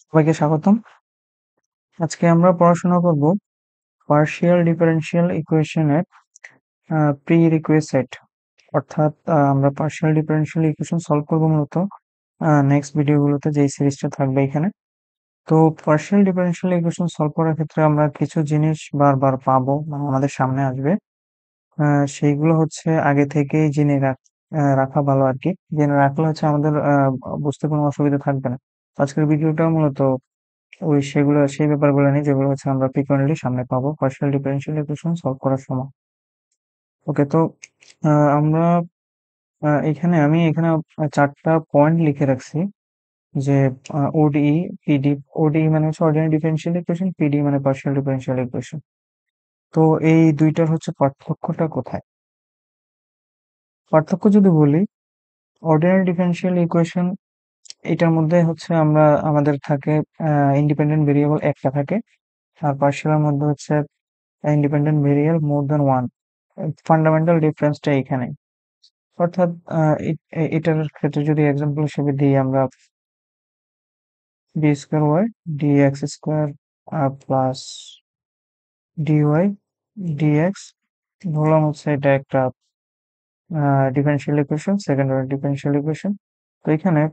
সবাইকে স্বাগতম। আজকে আমরা পড়াশোনা করব পার্শিয়াল ডিফারেনশিয়াল ইকুয়েশনের প্রি-রিকোয়েসিট। অর্থাৎ আমরা পার্শিয়াল ডিফারেনশিয়াল ইকুয়েশন সলভ করব মূলত নেক্সট ভিডিওগুলোতে যেই সিরিজটা থাকবে এখানে। তো পার্শিয়াল ডিফারেনশিয়াল ইকুয়েশন সলভ করার ক্ষেত্রে আমরা কিছু জিনিস বারবার পাবো, মানে আমাদের সামনে আসবে। সেইগুলো হচ্ছে আগে থেকেই জেনে রাখা ভালো আর কি। জেনে রাখলে হচ্ছে আমাদের বুঝতে কোনো অসুবিধা থাকবে না। আজকের ভিডিওটা মূলত সেই ব্যাপারগুলো নিয়ে যেগুলো হচ্ছে আমরা frequently সামনে পাবো পার্শিয়াল ডিফারেনশিয়াল ইকুয়েশন সলভ করার সময়। ওকে, তো আমরা আমি এখানে 4টা পয়েন্ট লিখে রাখছি যে ওডিই, পিডি। ওডিই মানে হচ্ছে অর্ডিনারি ডিফারেনশিয়াল ইকুয়েশন, পিডি মানে পার্শিয়াল ডিফারেনশিয়াল ইকুয়েশন। তো এই দুইটার হচ্ছে পার্থক্যটা কোথায়? পার্থক্য যদি বলি, অর্ডিনারি ডিফারেনশিয়াল ইকুয়েশন এটার মধ্যে হচ্ছে আমাদের থাকে ইন্ডিপেন্ডেন্ট ভেরিয়েবল একটা থাকে, আর পার্শিয়ালের মধ্যে হচ্ছে independent variable more than one. Fundamental ডিফারেন্সটা এখানে। অর্থাৎ এটার ক্ষেত্রে যদি এক্সাম্পল হিসেবে দিই আমরা B square Y DX square plus DY DX, ধরলাম হচ্ছে এটা একটা differential equation, second order differential equation. তো এখানে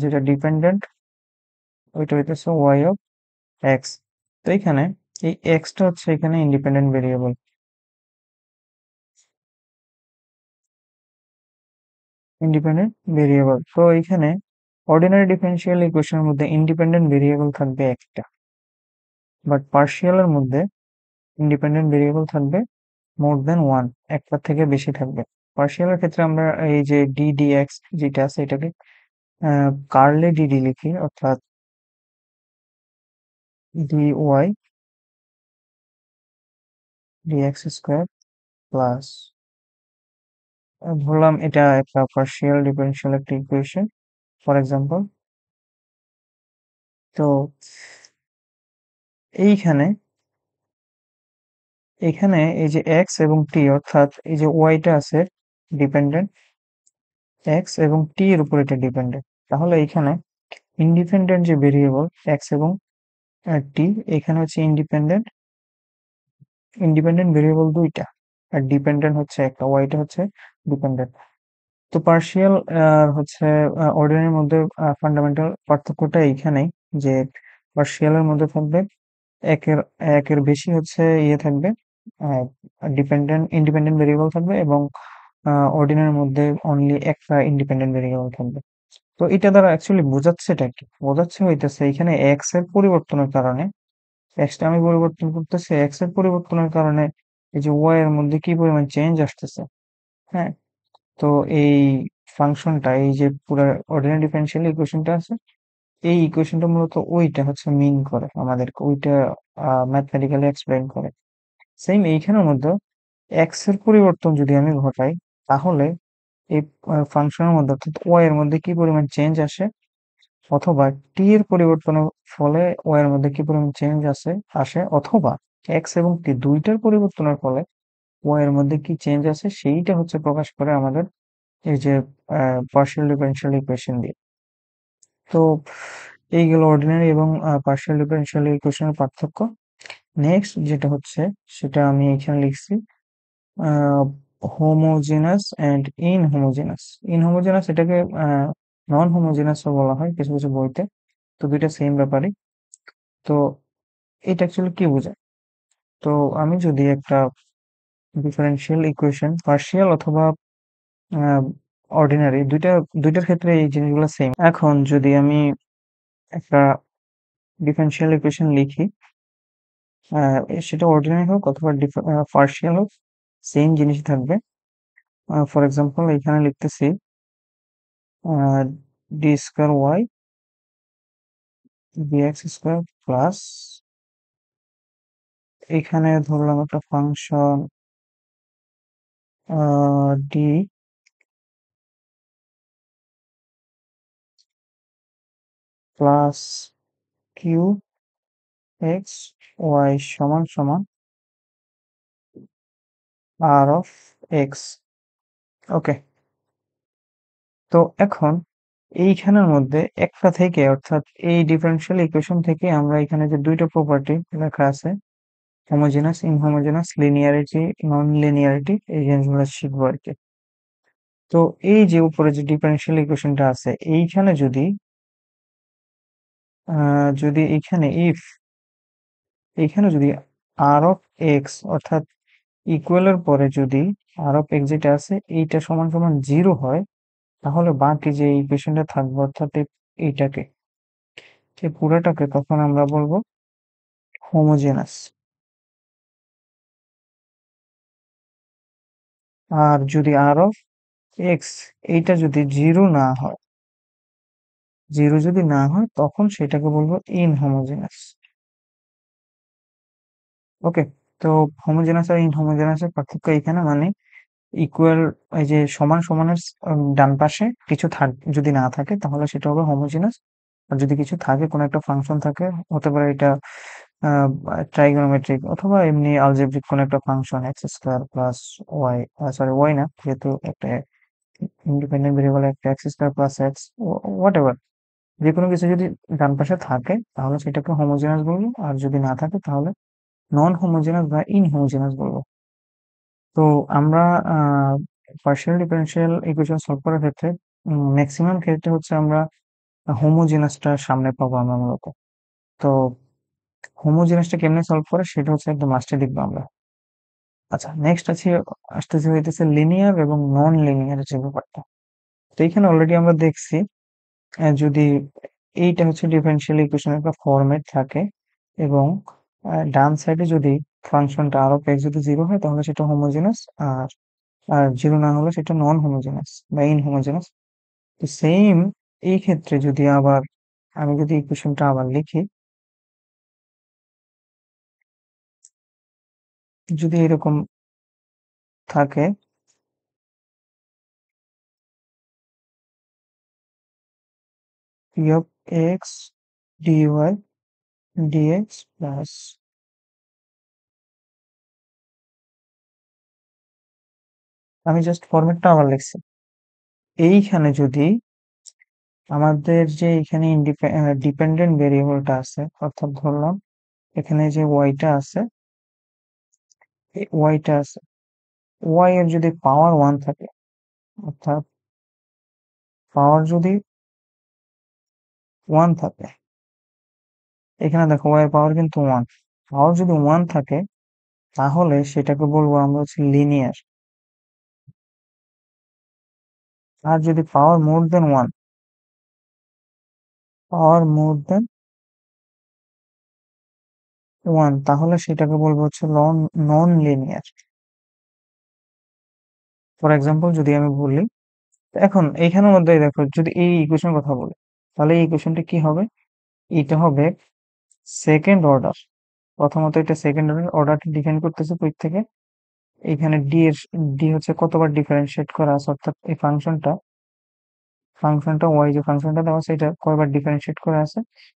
যেটা ডিপেন্ডেন্ট ওইটা হইতেছে ওয়াই অফ এক্স। তো এখানে এই এক্সটা হচ্ছে এখানে ইন্ডিপেন্ডেন্ট ভেরিয়েবল। তো এখানে অর্ডিনারি ডিফারেনশিয়াল ইকুয়েশনের মধ্যে ইন্ডিপেন্ডেন্ট ভেরিয়েবল থাকবে একটা, বাট পার্শিয়ালের মধ্যে ইন্ডিপেন্ডেন্ট ভেরিয়েবল থাকবে মোর দেন ওয়ান, একটার থেকে বেশি থাকবে। পার্শিয়ালের ক্ষেত্রে আমরা এই যে ডিডিএক্স যেটা আছে এটাকে কার্লি ডিডি লিখি, অর্থাৎ D Y DX square plus, ধরলাম এটা একটা পার্শিয়াল ডিফারেনশিয়াল একটা ইকুয়েশন ফর এক্সাম্পল। তো এইখানে এখানে এই যে এক্স এবং টি, অর্থাৎ এই যে ওয়াইটা আছে ডিপেন্ডেন্ট, এক্স এবং টি এর উপর এটা ডিপেন্ডেন্ট। তাহলে এখানে ইন্ডিপেন্ডেন্ট যে ভেরিয়েবল এক্স এবং টি, এখানে হচ্ছে ইন্ডিপেন্ডেন্ট ইন্ডিপেন্ডেন্ট ভেরিয়েবল দুইটা, আর ডিপেন্ডেন্ট হচ্ছে একটা, ওয়াইটা হচ্ছে ডিপেন্ডেন্ট। তো পার্শিয়াল আর হচ্ছে অর্ডিনারির মধ্যে ফান্ডামেন্টাল পার্থক্যটা এইখানেই, যে পার্শিয়ালের মধ্যে থাকবে একের একের বেশি হচ্ছে ইয়ে থাকবে, ইন্ডিপেন্ডেন্ট ভেরিয়েবল থাকবে, এবং অর্ডিনারির মধ্যে অনলি একটা ইন্ডিপেন্ডেন্ট ভেরিয়েবল থাকবে। তো এটা দ্বারা অ্যাকচুয়ালি বোঝাচ্ছেটা কি? বোঝাচ্ছে হইতেছে এখানে এক্স এর পরিবর্তনের কারণে, এক্সটা আমি পরিবর্তন করতেছি, এক্স এর পরিবর্তনের কারণে এই যে ওয়াই এর মধ্যে কি পরিমাণ চেঞ্জ আসতেছে। হ্যাঁ, তো এই ফাংশনটা, এই যে পুরো অর্ডিনারি ডিফারেনশিয়াল ইকুয়েশনটা আছে, এই ইকুয়েশনটা মূলত ওইটা হচ্ছে মিন করে, আমাদেরকে ওইটা ম্যাথমেটিক্যালি এক্সপ্লেইন করে। সেম এইখানের মধ্যে এক্স এর পরিবর্তন যদি আমি ঘটাই, তাহলে এই ফাংশনের মধ্যে অর্থাৎ ওয়াই এর মধ্যে কি পরিমাণ চেঞ্জ আসে, অথবা টি এর পরিবর্তনের ফলে ওয়াই এর মধ্যে কি পরিমাণ চেঞ্জ আসে, অথবা এক্স এবং টি দুইটার পরিবর্তনের ফলে ওয়াই এর মধ্যে কি চেঞ্জ আসে, সেইটা হচ্ছে প্রকাশ করে আমাদের এই যে পার্শিয়াল ডিফারেনশিয়াল ইকুয়েশন দিয়ে। তো এই গেল অর্ডিনারি এবং পার্শিয়াল ডিফারেনশিয়াল ইকুয়েশনের পার্থক্য। নেক্সট যেটা হচ্ছে, সেটা আমি এখানে লিখছি হোমোজেনাস এন্ড ইনহোমোজেনাস। ইনহোমোজেনাস এটাকে নন হোমোজেনাসও বলা হয় কিছু কিছু বইতে। তো দুইটা সেম ব্যাপারই। তো এটা অ্যাকচুয়ালি কি বোঝায়? তো আমি যদি একটা ডিফারেনশিয়াল ইকুয়েশন পার্শিয়াল অথবা অর্ডিনারি, দুইটার ক্ষেত্রে এই জিনিসগুলো সেম। এখন যদি আমি একটা ডিফারেনশিয়াল ইকুয়েশন লিখি, সেটা অর্ডিনারি হোক অথবা পার্শিয়াল হোক, সেম জিনিস থাকবে। ফর এক্সাম্পল এখানে লিখতেছি D square Y DX square plus, এখানে ধরলাম একটা function D plus Q X Y সমান সমান আর অফ এক্স। ওকে, তো এখন এইখানের মধ্যে একটা থেকে, অর্থাৎ এই ডিফারেনশিয়াল ইকুয়েশন থেকে আমরা এখানে যে দুইটা প্রপার্টি লেখা আছে, হোমোজেনাস, ইনহোমোজেনাস, লিনিয়ারিটি, নন লিনিয়ারিটি, এই জিনিসগুলো শিখবো আর কি। তো এই যে উপরে যে ডিফারেনশিয়াল ইকুয়েশনটা আছে, এইখানে যদি এইখানে যদি আর অফ এক্স, অর্থাৎ ইকুয়ালের পরে যদি আর অফ এক্স যেটা আছে এইটা সমান সমান 0 হয়, তাহলে বাকি যে ইকুয়েশনটা থাকবে, অর্থাৎ এইটাকে, এই পুরোটাকে তখন আমরা বলবো হোমোজেনাস। আর যদি আর অফ এক্স এইটা যদি 0 না হয়, 0 যদি না হয়, তখন সেটাকে বলবো ইনহোমোজেনাস। ওকে। তো হোমোজেনাস আর ইনহোমোজেনাসের পার্থক্য এখানে, মানে ইকুয়াল, এই যে সমান সমানের ডান পাশে কিছু যদি না থাকে তাহলে সেটা হবে হোমোজেনাস। আর যদি কিছু থাকে, কোনো একটা ফাংশন থাকে, হতে পারে এটা ট্রাইগোনোমেট্রিক অথবা এমনি আলজেব্রিক কোনো একটা function, X square plus Y, sorry Y না, যেহেতু একটা ইন্ডিপেন্ডেন্ট ভেরিয়েবল, একটা X square plus X, whatever, যে কোনো কিছু যদি ডান পাশে থাকে তাহলে সেটাকে হোমোজেনাস বলবো, আর যদি না থাকে তাহলে নন হোমোজেনাস বা ইনহোমোজেনাস বলবো। তো আমরা পার্শিয়াল ডিফারেনশিয়াল ইকুয়েশন সলভ করার ক্ষেত্রে ম্যাক্সিমাম ক্ষেত্রে হচ্ছে আমরা হোমোজেনাসটা সামনে পাবো আমরা মূলত। তো হোমোজেনাসটা কেমনে সলভ করে সেটা হচ্ছে একদম লাস্টে দেখবো আমরা। আচ্ছা, নেক্সট আসতেছে হইতেছে লিনিয়ার এবং নন লিনিয়ার যে ব্যাপারটা। তো এখানে অলরেডি আমরা দেখছি, যদি এইটা হচ্ছে ডিফারেনশিয়াল ইকুয়েশনের একটা ফরম্যাট থাকে, এবং ডান সাইডে যদি ফাংশনটা আর অফ এক্স যদি 0 হয় তাহলে সেটা হোমোজেনাস, আর 0 না হলে সেটা নন হোমোজেনাস বা ইনহোমোজেনাস। তো সেম এই ক্ষেত্রে যদি আবার আমি যদি ইকুয়েশনটা আবার লিখি, যদি এরকম থাকে, P of X DY DX plus, আমি জাস্ট ফরম্যাটটা আবার লিখছি। এইখানে যদি আমাদের যে এখানে ডিপেন্ডেন্ট ভেরিয়েবলটা আছে, অর্থাৎ ধরলাম এখানে যে ওয়াইটা আছে, এই ওয়াইটা আছে, ওয়াই এর যদি পাওয়ার 1 থাকে, অর্থাৎ পাওয়ার যদি 1 থাকে, এখানে দেখো ওয়াই এর পাওয়ার কিন্তু 1, পাওয়ার যদি 1 থাকে তাহলে সেটাকে বলবো আমরা হচ্ছে লিনিয়ার। আর যদি পাওয়ার মোর দেন 1, পাওয়ার মোর দেন 1, তাহলে সেটাকে বলবো হচ্ছে নন লিনিয়ার। ফর এক্সাম্পল যদি আমি বলি, এখন এইখানের মধ্যে দেখো, যদি এই ইকুয়েশনের কথা বলি, তাহলে এই ইকুয়েশনটা কি হবে? এটা হবে সেকেন্ড অর্ডার। প্রথমত এটা সেকেন্ড অর্ডারটা ডিফাইন করতেছে কই থেকে, এখানে ডি হচ্ছে কতবার ডিফারেন্সিয়েট করা আছে, অর্থাৎ এই ফাংশনটা ওয়াই যে ফাংশনটা দেওয়া আছে এটা কয়বার ডিফারেন্সিয়েট করা আছে,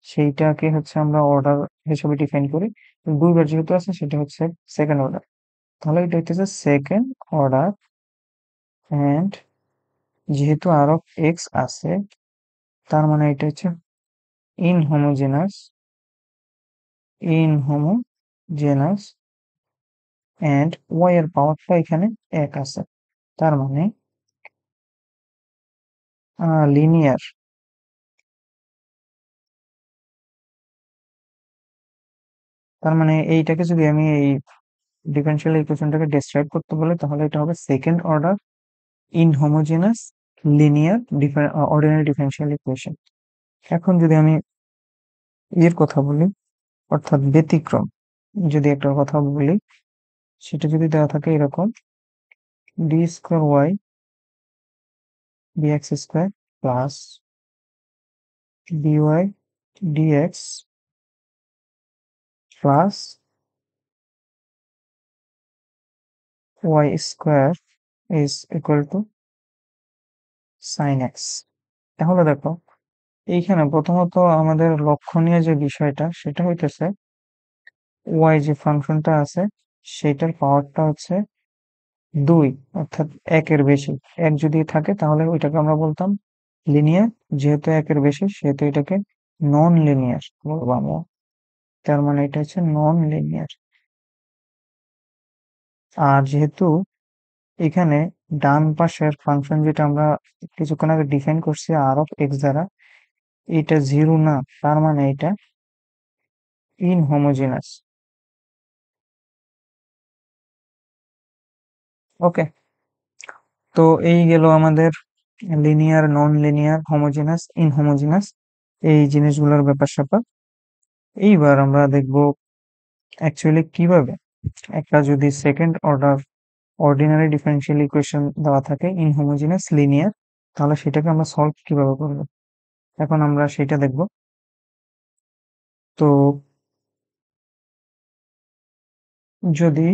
সেইটাকে হচ্ছে আমরা অর্ডার হিসেবে ডিফাইন করি। দুইবার যেহেতু আছে সেটা হচ্ছে সেকেন্ড অর্ডার, তাহলে এটা হচ্ছে সেকেন্ড অর্ডার। এন্ড যেহেতু আর অফ এক্স আছে, তার মানে এটা হচ্ছে ইনহোমোজেনাস, ইনহোমোজেনাস। এন্ড ওয়াই এর পাওয়ারটা এখানে 1 আছে, তার মানে লিনিয়ার। তার মানে এইটাকে যদি আমি এই ডিফারেনশিয়াল ইকুয়েশনটাকে ডেসক্রাইব করতে বলি, তাহলে এটা হবে second order inhomogeneous linear ordinary differential equation. এখন যদি আমি এর কথা বলি, অর্থাৎ ব্যতিক্রম যদি একটা কথা বলি, সেটা যদি দেওয়া থাকে এরকম, D square Y DX square plus DY DX plus Y square is equal to sine X. তাহলে দেখো, এইখানে প্রথমত আমাদের লক্ষণীয় যে বিষয়টা সেটা হইতেছে ওয়াই যে ফাংশনটা আছে সেটার পাওয়ারটা হচ্ছে 2, অর্থাৎ 1 এর বেশি। 1 যদি থাকে তাহলে ওইটাকে আমরা বলতাম লিনিয়ার, যেহেতু একের বেশি সেহেতু এটাকে নন লিনিয়ার বলবো আমরা। তার মানে এটা হচ্ছে নন লিনিয়ার। আর যেহেতু এখানে ডান পাশের ফাংশন যেটা আমরা কিছুক্ষণ আগে ডিফাইন করছি আর অফ এক্স দ্বারা, এটা জিরো না, তার মানে এটা ইনহোমোজেনাস। ওকে, তো এই গেল আমাদের লিনিয়ার, নন লিনিয়ার, হোমোজেনাস, ইনহোমোজেনাস এই জিনিসগুলোর ব্যাপার স্যাপার। এইবার আমরা দেখব অ্যাকচুয়ালি কিভাবে একটা যদি second order ordinary differential equation দেওয়া থাকে ইনহোমোজেনাস লিনিয়ার, তাহলে সেটাকে আমরা সলভ কিভাবে করব, এখন আমরা সেটা দেখব। তো যদি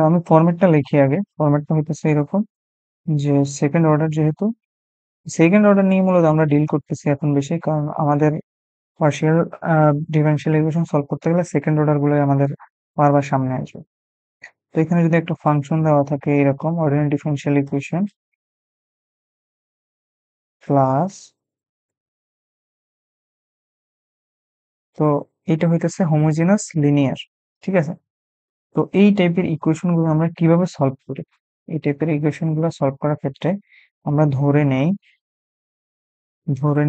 আমি ফরম্যাটটা লিখি আগে, ফরম্যাটটা হইতেছে এরকম যে সেকেন্ড অর্ডার, যেহেতু সেকেন্ড অর্ডার নিয়ে মূলত আমরা ডিল করতেছি এখন বেশি, কারণ আমাদের পার্শিয়াল ডিফারেনশিয়াল ইকুয়েশন সলভ করতে গেলে সেকেন্ড অর্ডার গুলো আমাদের বারবার সামনে আসবে। তো এখানে যদি একটা ফাংশন দেওয়া থাকে এরকম অর্ডিনারি ডিফারেনশিয়াল ইকুয়েশন প্লাস, তো এটা হইতেছে হোমোজেনাস লিনিয়ার, ঠিক আছে। তো এই টাইপের ইকুয়েশন গুলো আমরা কিভাবে সলভ করি, এই টাইপের ইকুয়েশন গুলো সলভ করার ক্ষেত্রে আমরা ধরে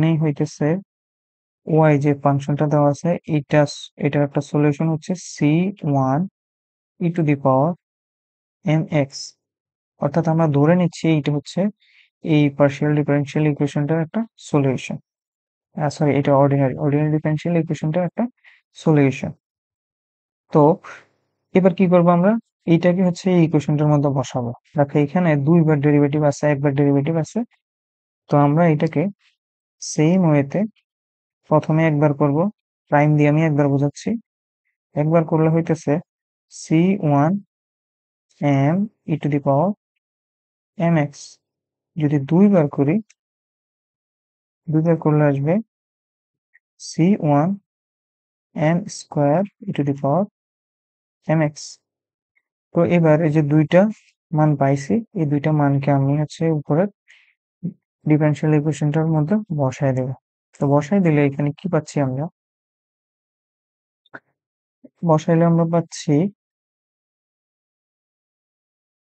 নেই হইতেছে ওয়াই যে ফাংশনটা দেওয়া আছে, এটার একটা সলিউশন হচ্ছে c1 E to the power mx, অর্থাৎ আমরা ধরে নিচ্ছি এইটা হচ্ছে এই পার্শিয়াল ডিফারেনশিয়াল ইকুয়েশনটার একটা সলিউশন। সরি, এটা অর্ডিনারি ডিফারেনশিয়াল ইকুয়েশনটার একটা সলিউশন। তো এবার কি করবো আমরা, এইটাকে হচ্ছে এই ইকুয়েশনটার মধ্যে বসাবো। দেখো এখানে দুইবার ডেরিভেটিভ আছে, একবার ডেরিভেটিভ আছে। তো আমরা এটাকে সেম ওয়েতে প্রথমে একবার করব, প্রাইম দিয়ে আমি একবার বোঝাচ্ছি। একবার করলে হইতেছে c1 m E to the power mx। যদি দুইবার করলে আসবে c1 m square E to the power mx। তো এবার এই যে দুইটা মান পাইছি, এই দুইটা মানকে আমি হচ্ছে উপরের ডিফারেনশিয়াল ইকুয়েশনটার মধ্যে বসায় দেব। তো বসাই দিলে এখানে কি পাচ্ছি আমরা, বসাইলে আমরা পাচ্ছি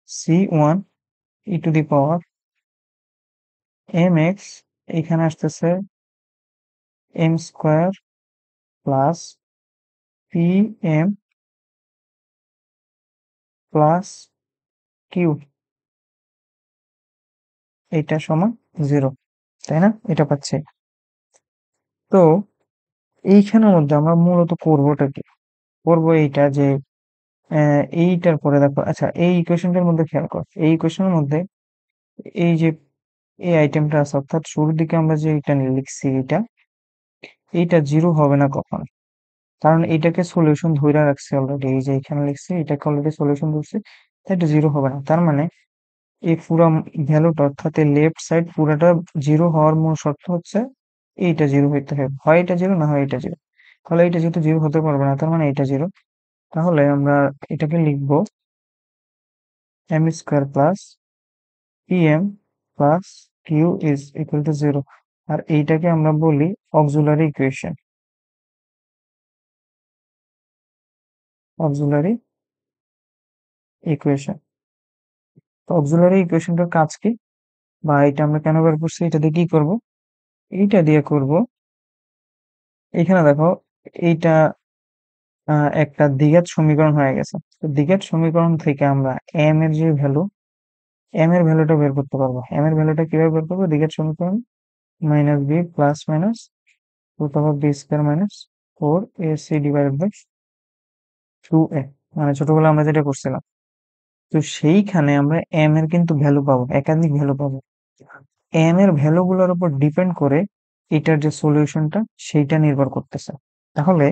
c1 E to the power mx, এখানে আসতেছে m square plus pm plus Q, এটা সমান 0, তাই না? এটা পাচ্ছি। তো এইখানের মধ্যে আমরা মূলত করবোটা কি, করবো এইটা যে এইটার পরে দেখো, আচ্ছা এই ইকুয়েশনটার মধ্যে খেয়াল কর, এই ইকুয়েশনের মধ্যে এই যে এই আইটেমটা আছে, অর্থাৎ শুরুর দিকে আমরা যে এটা লিখছি, এইটা জিরো হবে না কখন, কারণ এটাকে সলিউশন ধরে রাখছি অলরেডি, এই যে এখানে লিখছি এটাকে অলরেডি সলিউশন ধরছি, তাই এটা জিরো হবে না। তার মানে এই পুরো ভ্যালুটা, অর্থাৎ এই লেফট সাইড পুরাটা জিরো হওয়ার মূল শর্ত হচ্ছে এইটা জিরো হইতে হবে, হয় এটা জিরো না হয় এটা জিরো। তাহলে এটা যেহেতু জিরো হতে পারবে না, তার মানে এটা জিরো। তাহলে আমরা এটাকে লিখবো m square plus pm plus q is equal to zero. আর এইটাকে আমরা বলি অক্সিলারি ইকুয়েশন, অক্সিলারি ইকুয়েশন। তো অক্সিলারি ইকুয়েশনটার কাজ কি, বা এটা আমরা কেন বের করছি, এটা দিয়ে কি করব, এইটা দিয়ে করব, এখানে দেখো এইটা একটা দ্বিঘাত সমীকরণ হয়ে গেছে। তো দ্বিঘাত সমীকরণ থেকে আমরা এম এর যে ভ্যালু, এম এর ভ্যালুটা বের করতে পারবো। এম এর ভ্যালুটা কিভাবে বের করবো, দ্বিঘাত সমীকরণ minus B plus minus root over B square minus 4ac divided by 2a, মানে ছোটবেলায় আমরা যেটা করছিলাম। তো সেইখানে আমরা এম এর কিন্তু ভ্যালু পাবো, একাধিক ভ্যালু পাবো। এম এর ভ্যালু গুলোর উপর ডিপেন্ড করে এটার যে সলিউশনটা সেইটা নির্ভর করতেছে। তাহলে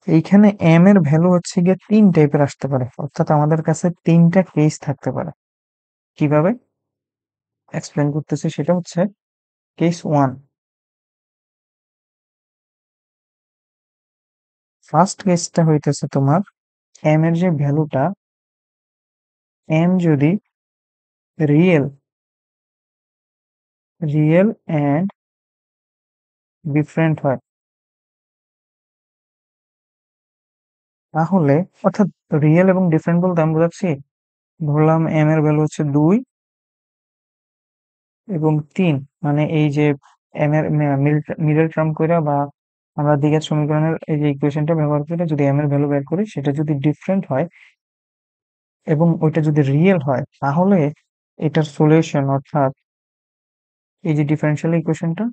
এইখানে এম এর ভ্যালু হচ্ছে গিয়ে তিন টাইপের আসতে পারে, অর্থাৎ আমাদের কাছে তিনটা কেস থাকতে পারে। কিভাবে এক্সপ্লেন করতেছি সেটা হচ্ছে কেস ওয়ান। ফার্স্ট কেসটা হইতেছে তোমার এম এর যে ভ্যালুটা, এম যদি রিয়েল রিয়েল অ্যান্ড ডিফারেন্ট হয়, তাহলে অর্থাৎ রিয়েল এবং ডিফারেন্ট বলতে আমি বোঝাচ্ছি, ধরলাম এম এর ভ্যালু হচ্ছে 2 এবং 3, মানে এই যে এম এর মিডল টার্ম করে বা আমরা দ্বিঘাত সমীকরণের এই যে ইকুয়েশনটা ব্যবহার করে যদি এম এর ভ্যালু বের করি, সেটা যদি ডিফারেন্ট হয় এবং ওইটা যদি রিয়েল হয়, তাহলে এটার সলিউশন অর্থাৎ এই যে ডিফারেনশিয়াল ইকুয়েশনটা,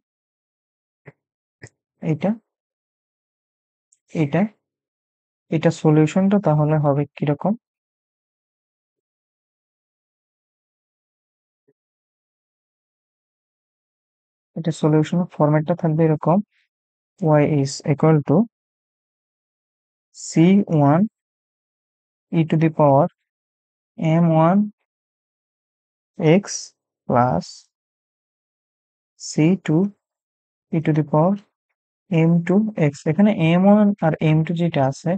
এটা এটা এটা সলিউশনটা তাহলে হবে কিরকম, এটা সলিউশনের ফরম্যাটটা থাকবে এরকম: y is equal to c1 e to the power m1 x plus c2 e to the power m2 x। এখানে m1 আর m2 যেটা আছে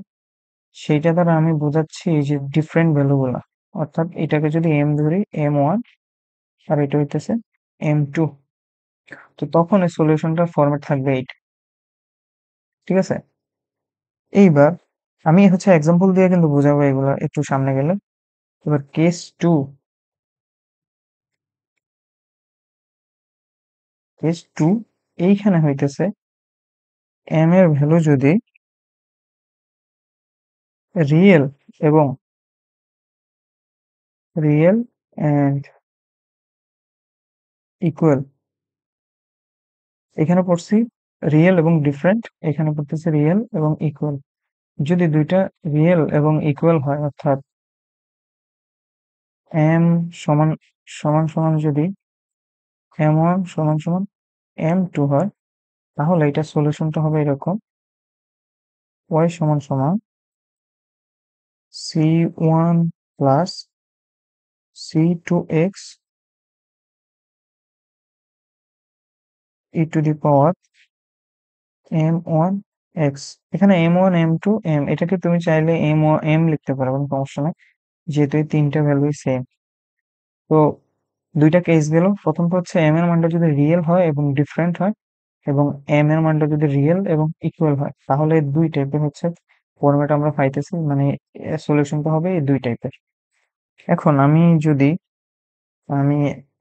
সেটা দ্বারা আমি বোঝাচ্ছি এই যে ডিফারেন্ট ভ্যালুগুলা, অর্থাৎ এটাকে যদি m ধরি m1 আর এটা হইতেছে m2, তো তখন এই সলিউশনটার ফরম্যাট থাকবে এইটা। ঠিক আছে, এইবার আমি হচ্ছে এক্সাম্পল দিয়ে কিন্তু বোঝাবো এগুলা একটু সামনে গেলে। এবার কেস টু এইখানে হইতেছে m এর ভ্যালু যদি রিয়েল এবং রিয়েল অ্যান্ড ইকুয়াল, এখানে পড়ছি রিয়েল এবং ডিফারেন্ট, এখানে পড়তেছে রিয়েল এবং ইকুয়াল। যদি দুইটা রিয়েল এবং ইকুয়াল হয়, অর্থাৎ m সমান সমান সমান যদি m1 সমান সমান m2 হয়, তাহলে এটা সলিউশনটা হবে এরকম: y সমান সমান c1 plus c2x e to the power m1 x। এখানে m1 m2 m, এটাকে তুমি চাইলে m লিখতে পারো, কোনো সমস্যা নাই, যেহেতু এই তিনটা ভ্যালুই সেম। তো দুইটা কেস গেল, প্রথমটা হচ্ছে m এর মানটা যদি রিয়েল হয় এবং ডিফারেন্ট হয়, এবং m এর মানটা যদি রিয়েল এবং ইকুয়াল হয়, তাহলে দুই টাইপের হচ্ছে ফরম্যাট আমরা পাইতেছি, মানে সলিউশনটা হবে এই দুই টাইপের। এখন আমি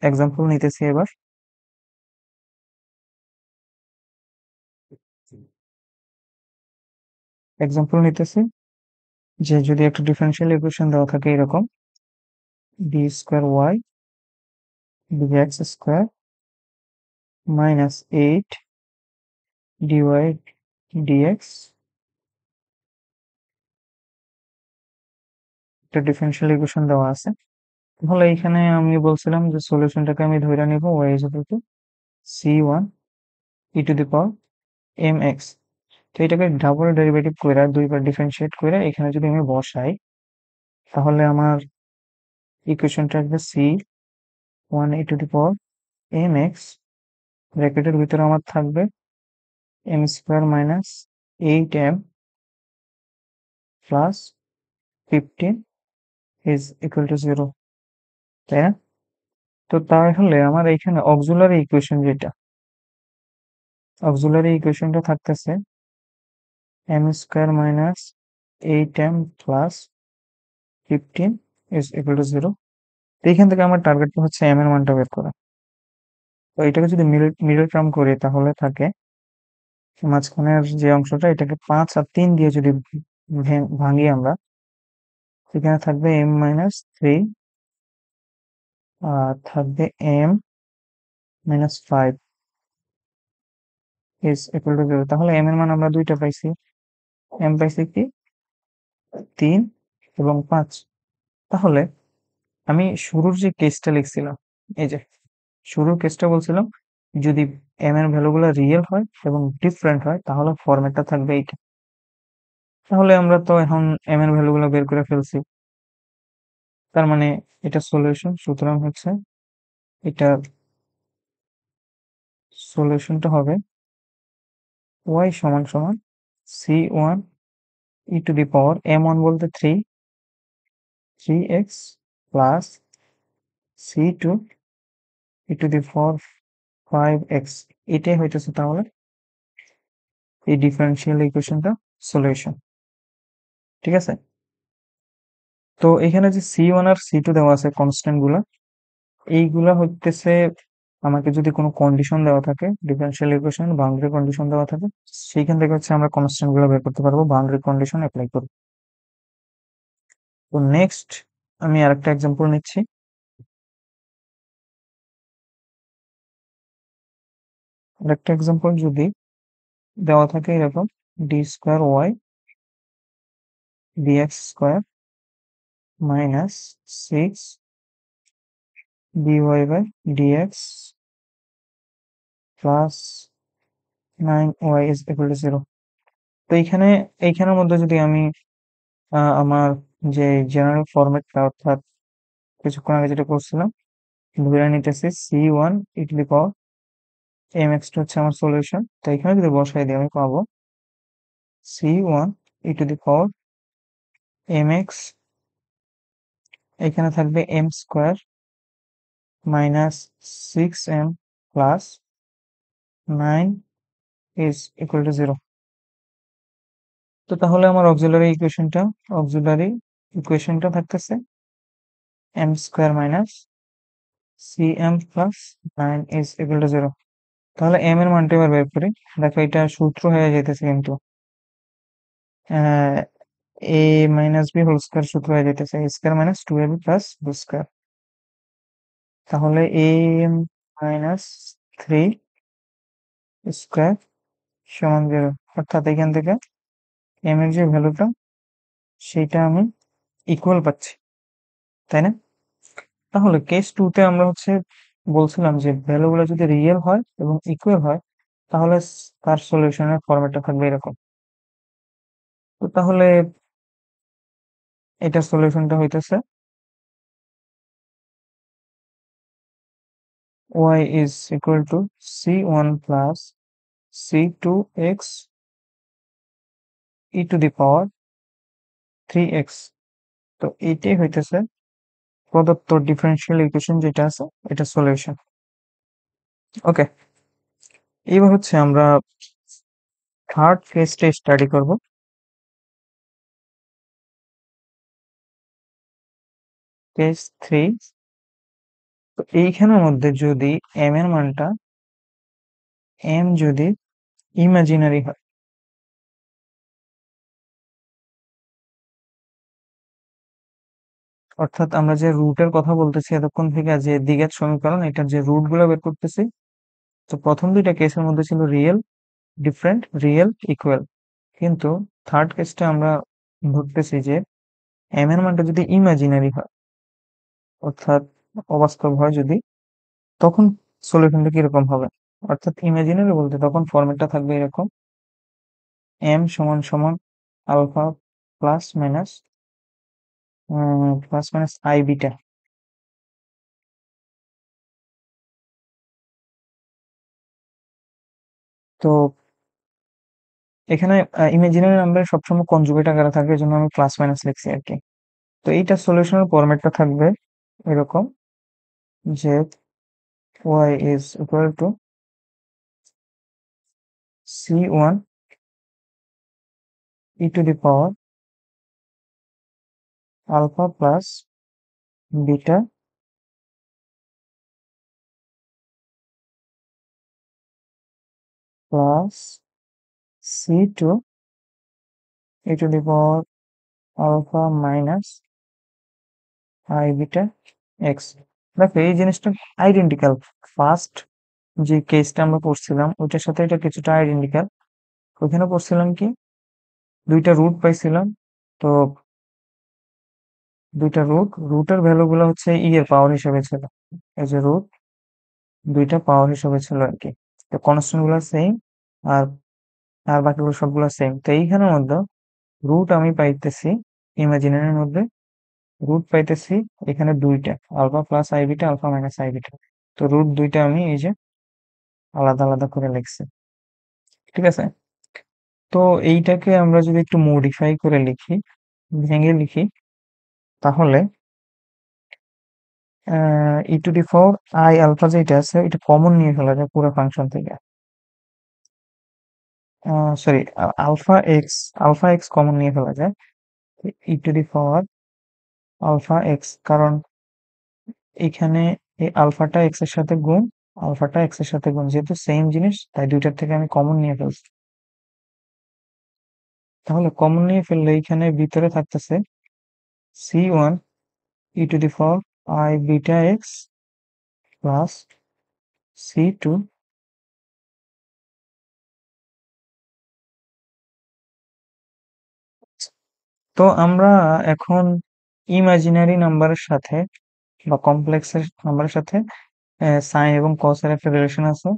এক্সাম্পল নিতেছি এবার। এক্সাম্পল নিতেছি যে যদি একটা ডিফারেনশিয়াল ইকুয়েশন দেওয়া থাকে এরকম: B square Y DX square minus 8 DY DX, একটা ডিফারেনশিয়াল ইকুয়েশন দেওয়া আছে। তাহলে এইখানে আমি বলছিলাম যে সলিউশনটাকে আমি ধরে নিব y is equal to c1 e two the power mx। তো এটাকে ডাবল ডেরিভেটিভ কইরা দুইবার ডিফারেনশিয়েট কইরা এখানে যদি আমি বসাই, তাহলে আমার ইকুয়েশনটা আসবে c1 e two the power mx, ব্র্যাকেটের ভিতরে আমার থাকবে m square minus 8m plus 15 is equal to 0, তাই না? তো তাহলে আমার এখানে অক্সিলারি ইকুয়েশন যেটা, অক্সিলারি ইকুয়েশনটা থাকতেছে m square minus 8m plus 15 is equal to 0। তো এখান থেকে আমার টার্গেটটা হচ্ছে m এর মানটা বের করা। তো এটাকে যদি মিডল টার্ম করি, তাহলে থাকে মাঝখানের যে অংশটা, এটাকে 5 আর 3 দিয়ে যদি ভাঙি আমরা, এখানে থাকবে m মাইনাস 3 আর থাকবে m minus 5 is equal to 0। তাহলে m এর মান আমরা দুইটা পাইছি, m পাইছি কি 3 এবং 5। তাহলে আমি শুরুর যে কেসটা লিখছিলাম, এই যে শুরুর কেসটা বলছিলাম, যদি m এর ভ্যালুগুলো রিয়েল হয় এবং ডিফারেন্ট হয়, তাহলে ফরম্যাটটা থাকবে এইটা। তাহলে আমরা তো এখন m এর ভ্যালুগুলো বের করে ফেলছি, তার মানে এটা সলিউশন। সুতরাং হচ্ছে এটার সলিউশনটা হবে y সমান সমান c1 e two the power m1 বলতে 3x plus c2 e two the power 5x, এটাই হইতেছে তাহলে এই ডিফারেনশিয়াল ইকুয়েশনটা সলিউশন। ঠিক আছে, তো এখানে যে C1 আর C2 দেওয়া আছে কনস্ট্যান্ট গুলা, এইগুলা হইতেছে আমাকে যদি কোনো কন্ডিশন দেওয়া থাকে, ডিফারেনশিয়াল ইকুয়েশন বাউন্ডারি কন্ডিশন দেওয়া থাকে, সেইখান থেকে হচ্ছে আমরা কনস্ট্যান্ট গুলো বের করতে পারবো, বাউন্ডারি কন্ডিশন অ্যাপ্লাই করব। তো নেক্সট আমি আরেকটা এক্সাম্পল নিচ্ছি। আরেকটা এক্সাম্পল যদি দেওয়া থাকে এরকম D square Y DX square minus 6 DY by DX plus 9y is equal to 0। তো এইখানের মধ্যে যদি আমি আমার যে জেনারেল ফরম্যাটটা, অর্থাৎ কিছুক্ষণ আগে যেটা করছিলাম, ধরে নিতেছি C1 E to the power mx হচ্ছে আমার সলিউশন। তো এখানে যদি বসাই দিই আমি পাবো C1 E to the power mx, এখানে থাকবে m square minus 6m plus 9 is equal to 0। তো তাহলে আমার অক্সিলারি ইকুয়েশনটা থাকতেছে m square minus cm plus 9 is equal to 0। তাহলে m এর মানটা এবার বের করি। দেখো এটা সূত্র হয়ে যাইতেছে কিন্তু a minus b whole square সূত্র হয়ে যাইতেছে a square minus 2ab plus b square. তাহলে a মাইনাস 3 স্কয়ার সমান 0, অর্থাৎ এখান থেকে m এর যে ভ্যালুটা সেটা আমি ইকুয়াল পাচ্ছি, তাই না? তাহলে কেস 2 তে আমরা হচ্ছে বলছিলাম যে ভ্যালুগুলো যদি রিয়েল হয় এবং ইকুয়াল হয় তাহলে তার সলিউশনের ফরম্যাটটা থাকবে এরকম। তো তাহলে এটার সলিউশনটা হইতেছে y is equal to c1 plus c2x e to the power 3x। তো এইটাই হইতেছে প্রদত্ত ডিফারেনশিয়াল ইকুয়েশন যেটা আছে এটা সলিউশন। ওকে, এবার হচ্ছে আমরা থার্ড কেসটা স্টাডি করব। কেস 3। তো এইখানের মধ্যে যদি m এর মানটা m যদি ইমাজিনারি হয়, অর্থাৎ আমরা যে রুটের কথা বলতেছি এতক্ষণ থেকে, যে দ্বিঘাত সমীকরণ, এটার যে রুট গুলো বের করতেছি, তো প্রথম দুইটা কেসের মধ্যে ছিল রিয়েল ডিফারেন্ট, রিয়েল ইকুয়াল, কিন্তু থার্ড কেসটা আমরা ধরতেছি যে m এর মানটা যদি ইমাজিনারি হয়, অর্থাৎ অবাস্তব হয় যদি, তখন সলিউশনটা কিরকম হবে। অর্থাৎ ইমাজিনারি বলতে তখন ফরম্যাটটা থাকবে এরকম m সমান সমান alpha plus minus I beta. তো এখানে ইমাজিনারি নাম্বার সবসময় কনজুগেট আকারে থাকে, এই জন্য আমি প্লাস মাইনাস লিখছি আর কি। তো এইটা সলিউশনের ফরম্যাটটা থাকবে এরকম যে y is equal to c1 e to the power alpha plus beta plus c2 e to the power alpha minus i beta x। দেখো এই জিনিসটা আইডেন্টিক্যাল, ফার্স্ট যে কেসটা আমরা পড়ছিলাম ওইটার সাথে এটা কিছুটা আইডেন্টিক্যাল। ওখানে পড়ছিলাম কি দুইটা রুট পাইছিলাম, তো দুইটা রুটের ভ্যালু গুলো হচ্ছে ই এর পাওয়ার হিসেবে ছিল, এই যে রুট দুইটা পাওয়ার হিসেবে ছিল আর কি। তো কনস্ট্যান্ট গুলো সেম, আর আর বাকিগুলো সবগুলো সেম। তো এইখানের মধ্যে রুট আমি পাইতেছি ইমাজিনারির মধ্যে, রুট পাইতেছি এখানে দুইটা, alpha plus I beta alpha minus I beta. তো রুট দুইটা আমি এই যে আলাদা আলাদা করে লিখছি। ঠিক আছে, তো এইটাকে আমরা যদি একটু মডিফাই করে লিখি, ভেঙে লিখি, তাহলে e to the power i alpha যেটা আছে এটা কমন নিয়ে ফেলা যায় পুরো ফাংশন থেকে। সরি, আলফা এক্স কমন নিয়ে ফেলা যায় e to the power alpha x, কারণ এখানে এই আলফাটা এক্স এর সাথে গুণ যেহেতু সেম জিনিস তাই দুইটার থেকে আমি কমন নিয়ে ফেলছি। তাহলে কমন নিয়ে ফেললে এখানে ভিতরে থাকতেছে c1 E to the power I beta x plus c2। তো আমরা এখন ইমাজিনারি নাম্বারের সাথে বা কমপ্লেক্স নাম্বারের সাথে সাইন এবং কস এর একটা রিলেশন আছে,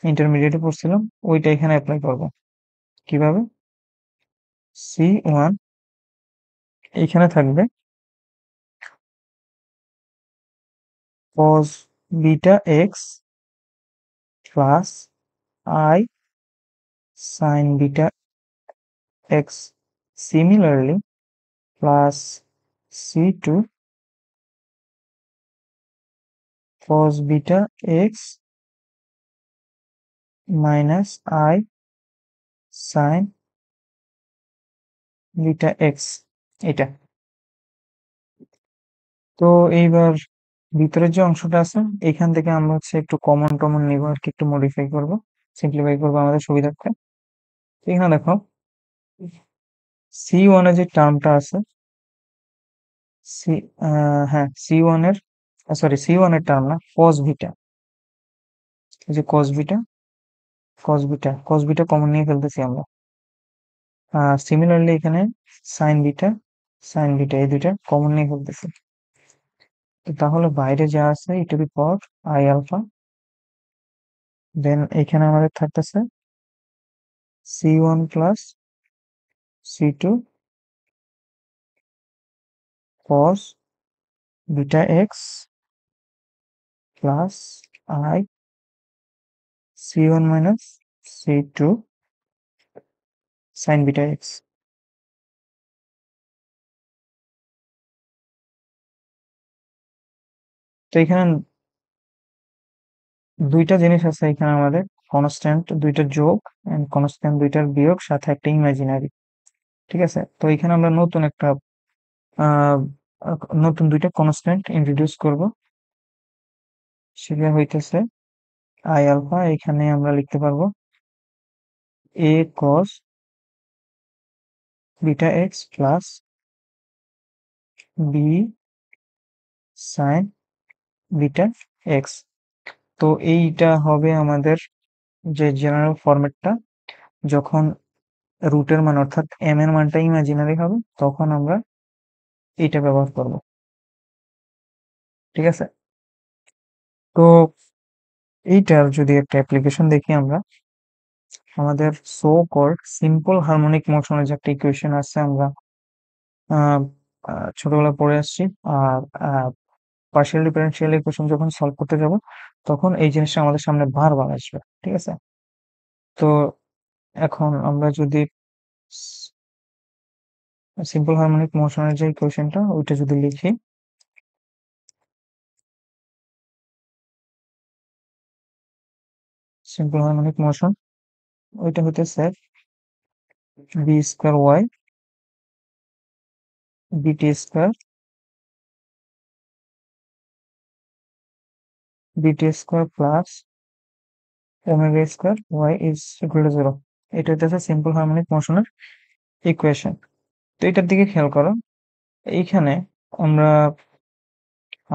ইন্টারমিডিয়েটে পড়ছিলাম, ওইটা এখানে অ্যাপ্লাই করব। কিভাবে? c1 এইখানে থাকবে cos beta x plus I sin beta x, similarly plus c2 cos beta x minus I sin beta x, এটা। তো এইবার ভিতরের যে অংশটা আছে এখান থেকে আমরা হচ্ছে একটু কমন টমন নিব আর কি, একটু মডিফাই করব, সিম্পলিফাই করবো আমাদের সুবিধার্থে। এখানে দেখো c1 এর যে টার্মটা আছে, সি হ্যাঁ c1 এর, সরি c1 এর টার্ম না, cos বিটা, এই যে cos বিটা কমন নিয়ে ফেলতেছি আমরা। সিমিলারলি এখানে সাইন বিটা এই দুইটা কমন নিয়ে ফেলতেছি। তো তাহলে বাইরে যা আছে e to the power i alpha, then এখানে আমাদের থাকতেছে c1 plus c2 cos beta x plus i c1 minus c2 sine beta x. তো এখানে দুইটা জিনিস আছে, এখানে আমাদের কনস্ট্যান্ট দুইটা যোগ এন্ড কনস্ট্যান্ট দুইটার বিয়োগ সাথে একটা ইমাজিনারি। ঠিক আছে, তো এখানে আমরা আহ নতুন দুইটা কনস্ট্যান্ট ইন্ট্রোডিউস করব, সেটা হইতেছে আই আলফা। এখানে আমরা লিখতে পারবো a cos beta x plus B sine beta x. তো এইটা হবে আমাদের যে জেনারেল ফরম্যাটটা, যখন রুটের মান অর্থাৎ এম এর মানটা ইমাজিনারি হবে তখন আমরা এইটা ব্যবহার করব। ঠিক আছে, তো এইটার যদি একটা অ্যাপ্লিকেশন দেখি আমরা, আমাদের সো কল্ড সিম্পল হারমোনিক মোশনের যে একটা ইকুয়েশন আছে আমরা আহ, ছোটবেলায় পড়ে আসছি। আর পার্শিয়াল ডিফারেন্সিয়াল ইকুয়েশন যখন সলভ করতে যাব তখন এই জিনিসটা আমাদের সামনে বারবার আসবে। ঠিক আছে, তো এখন আমরা যদি সিম্পল হারমোনিক মোশনের যে ইকুয়েশনটা ওইটা যদি লিখি, সিম্পল হারমোনিক মোশন ওইটা হইতেছে B square Y BT square plus omega square Y is equal to 0। এটা হইতেছে সিম্পল হারমোনিক মোশনের ইকুয়েশন। তো এটার দিকে খেয়াল করো, এইখানে আমরা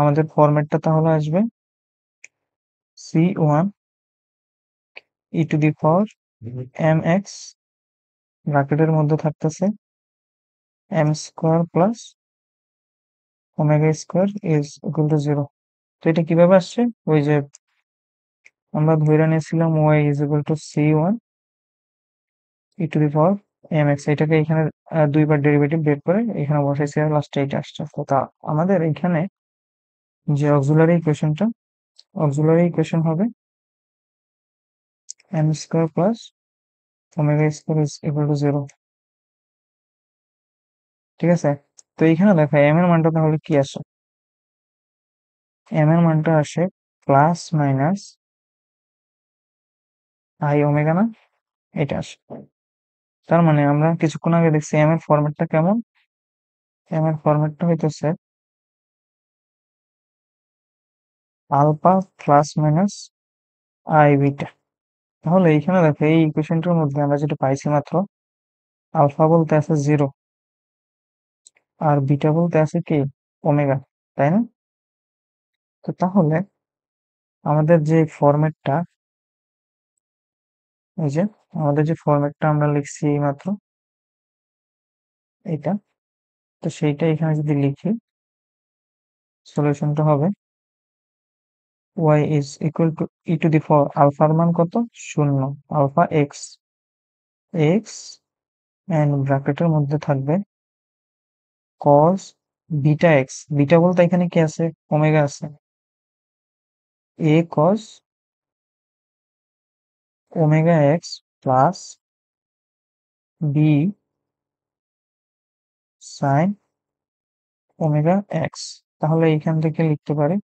আমাদের ফরম্যাটটা তাহলে আসবে c1 E to the power M X, ব্র্যাকেটের মধ্যে থাকতেছে M square plus omega square is equal to 0। তো এটা কিভাবে আসছে? ওই যে আমরা ধরে নিয়েছিলাম Y is equal to c1 E to the power M X, এটাকে এখানে দুইবার ডেরিভেটিভ বের করে এখানে বসাইছি আর লাস্টে এটা আসছে। তো তা আমাদের এখানে যে অক্সিলারি ইকুয়েশন হবে M square plus omega square is equal to 0। ঠিক আছে, তো এইখানে দেখো এম এর মানটা তাহলে কি আসে? এম এর মানটা আসে প্লাস মাইনাস আই ওমেগা না, এটা আসে। তার মানে আমরা কিছুক্ষণ আগে দেখছি এম এর ফরম্যাটটা কেমন। এম এর ফরম্যাটটা হইতেছে alpha plus minus I beta. তাহলে এইখানে দেখো এই ইকুয়েশনটার মধ্যে আমরা যেটা পাইছি মাত্র, আলফা বলতে আছে 0 আর বিটা বলতে আছে কি ওমেগা, তাই না? তো তাহলে আমাদের যে ফরম্যাটটা, এই যে আমাদের যে ফরম্যাটটা আমরা লিখছি এই মাত্র এটা, তো সেইটা এখানে যদি লিখি, সলিউশনটা হবে y is equal to e to the power আলফার মান কত, 0, আলফা এক্স, এক্স এন্ড ব্র্যাকেটের মধ্যে থাকবে cos বিটা এক্স, বিটা বলতে এখানে কি আছে, ওমেগা আছে, a cos omega X plus B sine omega X. তাহলে এইখান থেকে লিখতে পারি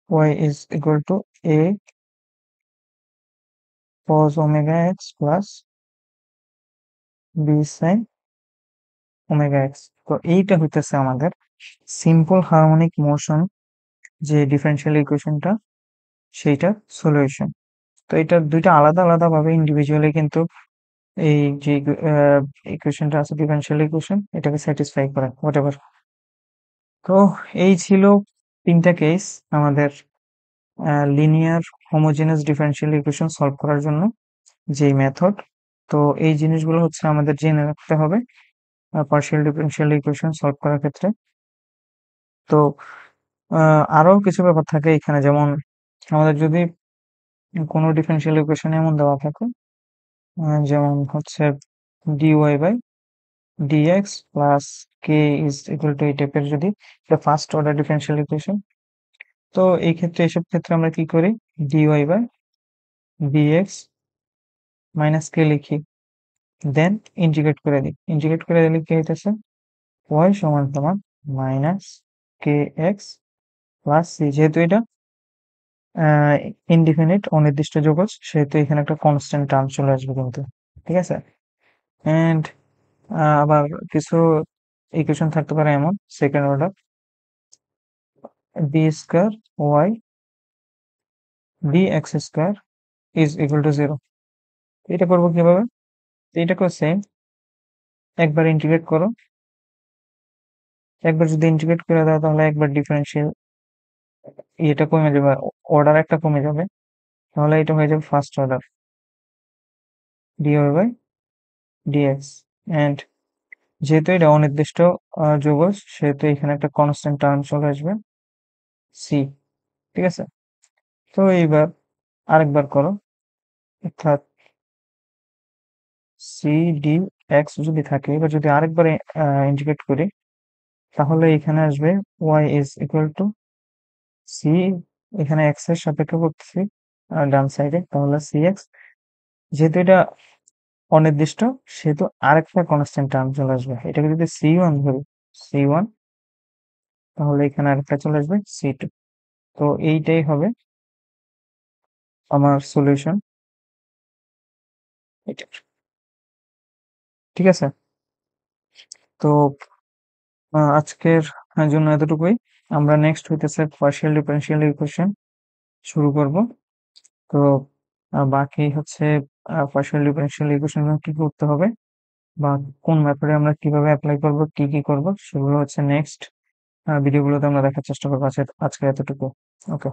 y is equal to a cos omega X plus B sine omega X. তো এইটা হইতেছে আমাদের সিম্পল হারমোনিক মোশন যে ডিফারেনশিয়াল ইকুয়েশনটা, সেইটা সলিউশন। তো এটা দুইটা আলাদা আলাদা ভাবে ইন্ডিভিজুয়ালি কিন্তু এই যে ইকুয়েশনটা আছে ডিফারেনশিয়াল ইকুয়েশন, এটাকে স্যাটিসফাই করে হোয়াটএভার। তো এই ছিল তিনটা কেস আমাদের linear homogeneous differential equation solve করার জন্য যে মেথড। তো এই জিনিসগুলো হচ্ছে আমাদের জেনে রাখতে হবে পার্শিয়াল ডিফারেনশিয়াল ইকুয়েশন সলভ করার ক্ষেত্রে। তো আরো কিছু ব্যাপার থাকে এখানে, যেমন আমাদের যদি কোনো ডিফারেনশিয়াল ইকুয়েশন এমন দেওয়া থাকে যেমন হচ্ছে dy by dx plus k is equal to এই টাইপের, যদি এটা ফার্স্ট অর্ডার ডিফারেনশিয়াল ইকুয়েশন, তো এই ক্ষেত্রে এসব ক্ষেত্রে আমরা কি করি, dy by dx minus k লিখি, দেন ইন্টিগ্রেট করে দিই। ইন্টিগ্রেট করে দিলে কি হইতেছে, y সমান সমান মাইনাস kx প্লাস c। যেহেতু এটা ইনডিফিনিট অনির্দিষ্ট জগৎ, সেহেতু এখানে একটা কনস্ট্যান্ট টার্ম চলে আসবে কিন্তু, ঠিক আছে। এন্ড আবার কিছু ইকুয়েশন থাকতে পারে এমন second order, B square Y bx square is equal to 0। এটা করবো কিভাবে, এটাকেও সেম, একবার ইন্টিগ্রেট করো, একবার যদি ইন্টিগ্রেট করে দাও তাহলে একবার ডিফারেন্সিয়াল এটা কমে যাবে, অর্ডার একটা কমে যাবে, তাহলে এটা হয়ে যাবে first order dy by dx। And যেহেতু এটা অনির্দিষ্ট যৌগজ, সেহেতু এখানে একটা কনস্ট্যান্ট টার্ম চলে আসবে c, ঠিক আছে। তো এইবার আরেকবার করো, অর্থাৎ সি ডি এক্স যদি থাকে, এবার যদি আরেকবার ইন্টিগ্রেট করি, তাহলে এখানে আসবে y is equal to C, এখানে এক্স এর সাপেক্ষে করতেছি ডান সাইডে, তাহলে সি এক্স। যেহেতু এটা অনির্দিষ্ট, সেহেতু আরেকটা কনস্ট্যান্ট টার্ম চলে আসবে, এটাকে যদি সি ওয়ান ধরি, সি ওয়ান, তাহলে এখানে আরেকটা চলে আসবে সি টু। তো এইটাই হবে আমার সলিউশন, এটা, ঠিক আছে। তো আজকের জন্য এতটুকুই। আমরা নেক্সট হইতেছে পার্শিয়াল ডিফারেনশিয়াল ইকুয়েশন শুরু করব। তো বাকি হচ্ছে পার্শিয়াল ডিফারেনশিয়াল ইকুয়েশন কি করতে হবে বা কোন মেথডে আমরা কিভাবে অ্যাপ্লাই করব, কি কি করব, সেগুলো হচ্ছে নেক্সট ভিডিওগুলোতে আমরা দেখার চেষ্টা করবো। আজকে এতটুকু, ওকে।